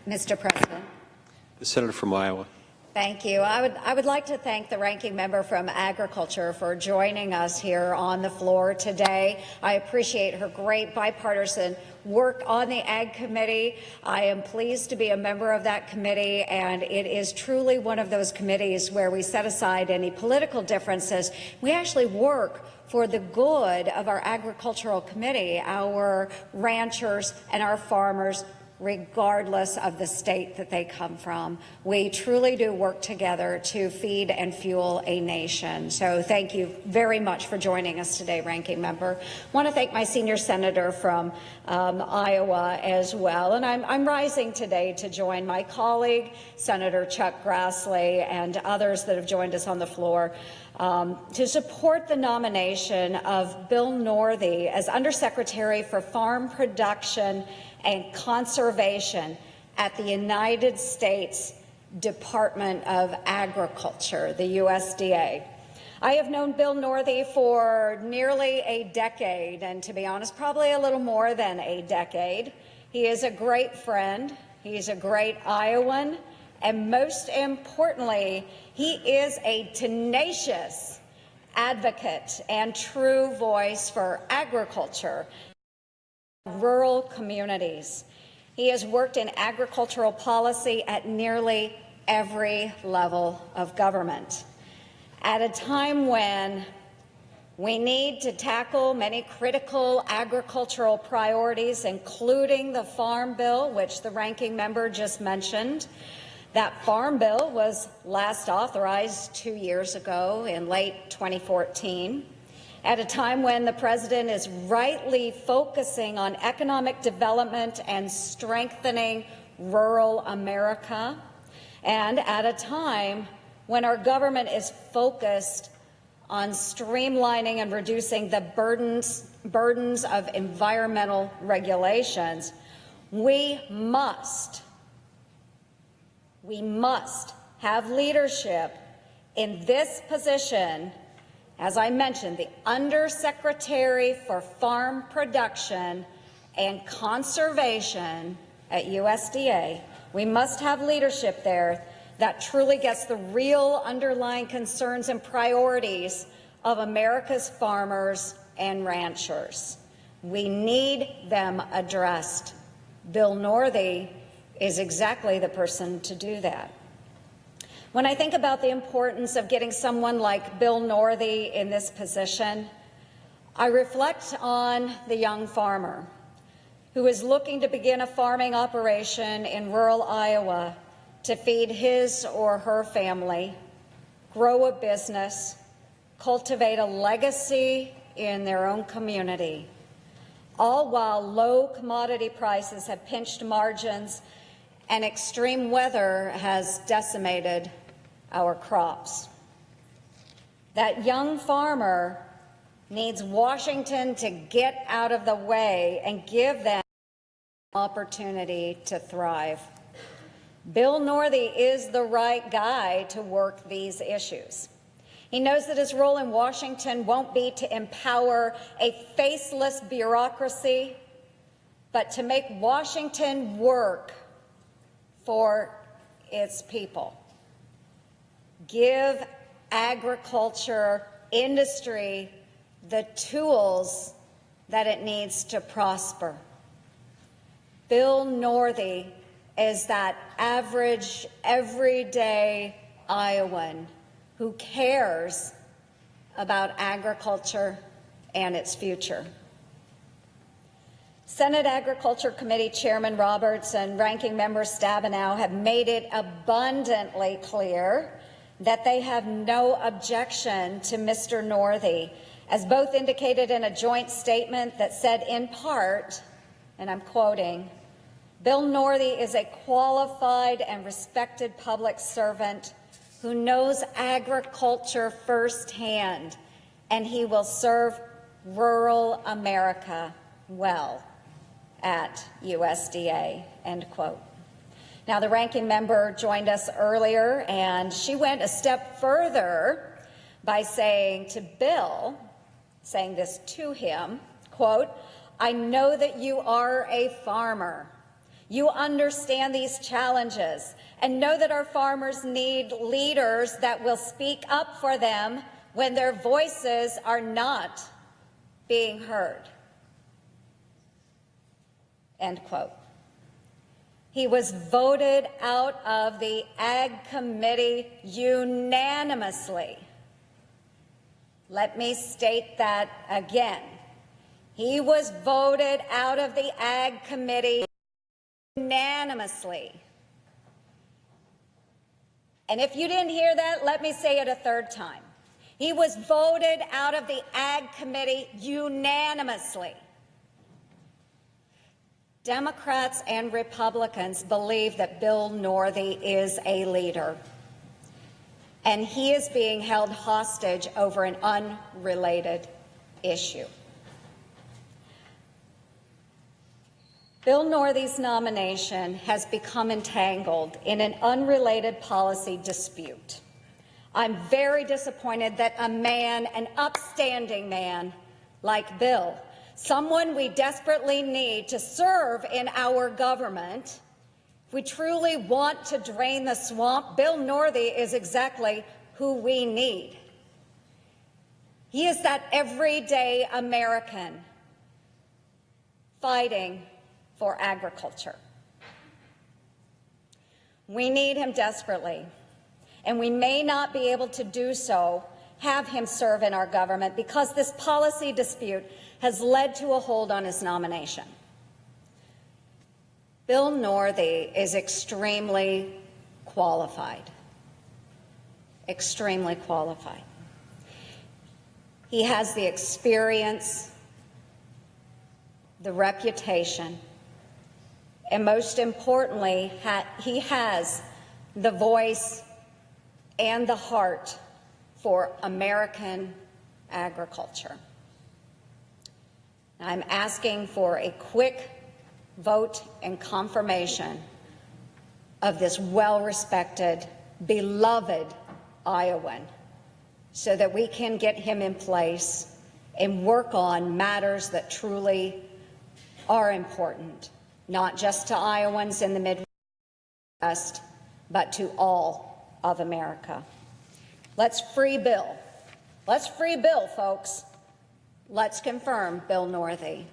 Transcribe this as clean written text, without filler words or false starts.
Mr. President. The senator from Iowa. Thank you. I would like to thank the ranking member from Agriculture for joining us here on the floor today. I appreciate her great bipartisan work on the Ag Committee. I am pleased to be a member of that committee, and it is truly one of those committees where we set aside any political differences. We actually work for the good of our agricultural committee, our ranchers and our farmers, regardless of the state that they come from. We truly do work together to feed and fuel a nation. So thank you very much for joining us today, Ranking Member. I want to thank my senior senator from Iowa as well. And I'm rising today to join my colleague, Senator Chuck Grassley, and others that have joined us on the floor to support the nomination of Bill Northey as Undersecretary for Farm Production and Conservation at the United States Department of Agriculture, the USDA. I have known Bill Northey for nearly a decade, and to be honest, probably a little more than a decade. He is a great friend, he's a great Iowan, and most importantly, he is a tenacious advocate and true voice for agriculture, rural communities. He has worked in agricultural policy at nearly every level of government. At a time when we need to tackle many critical agricultural priorities, including the Farm Bill, which the ranking member just mentioned. That Farm Bill was last authorized 2 years ago in late 2014. At a time when the President is rightly focusing on economic development and strengthening rural America, and at a time when our government is focused on streamlining and reducing the burdens of environmental regulations, we must have leadership in this position. As I mentioned, the Undersecretary for Farm Production and Conservation at USDA, we must have leadership there that truly gets the real underlying concerns and priorities of America's farmers and ranchers. We need them addressed. Bill Northey is exactly the person to do that. When I think about the importance of getting someone like Bill Northey in this position, I reflect on the young farmer who is looking to begin a farming operation in rural Iowa to feed his or her family, grow a business, cultivate a legacy in their own community, all while low commodity prices have pinched margins and extreme weather has decimated our crops. That young farmer needs Washington to get out of the way and give them an opportunity to thrive. Bill Northey is the right guy to work these issues. He knows that his role in Washington won't be to empower a faceless bureaucracy, but to make Washington work for its people. Give agriculture industry the tools that it needs to prosper. Bill Northey is that average, everyday Iowan who cares about agriculture and its future. Senate Agriculture Committee Chairman Roberts and Ranking Member Stabenow have made it abundantly clear that they have no objection to Mr. Northey, as both indicated in a joint statement that said in part, and I'm quoting, "Bill Northey is a qualified and respected public servant who knows agriculture firsthand, and he will serve rural America well at USDA," end quote. Now, the ranking member joined us earlier, and she went a step further by saying to Bill, saying this to him, quote, "I know that you are a farmer. You understand these challenges and know that our farmers need leaders that will speak up for them when their voices are not being heard. End quote. He was voted out of the Ag Committee unanimously. Let me state that again. He was voted out of the Ag Committee unanimously. And if you didn't hear that, let me say it a third time. He was voted out of the Ag Committee unanimously. Democrats and Republicans believe that Bill Northey is a leader, and he is being held hostage over an unrelated issue. Bill Northey's nomination has become entangled in an unrelated policy dispute. I'm very disappointed that a man, an upstanding man like Bill, someone we desperately need to serve in our government, if we truly want to drain the swamp, Bill Northey is exactly who we need. He is that everyday American fighting for agriculture. We need him desperately, and we may not be able to do so, have him serve in our government, because this policy dispute has led to a hold on his nomination. Bill Northey is extremely qualified. Extremely qualified. He has the experience, the reputation, and most importantly, he has the voice and the heart for American agriculture. I'm asking for a quick vote and confirmation of this well-respected, beloved Iowan so that we can get him in place and work on matters that truly are important, not just to Iowans in the Midwest, but to all of America. Let's free Bill. Let's free Bill, folks. Let's confirm Bill Northey.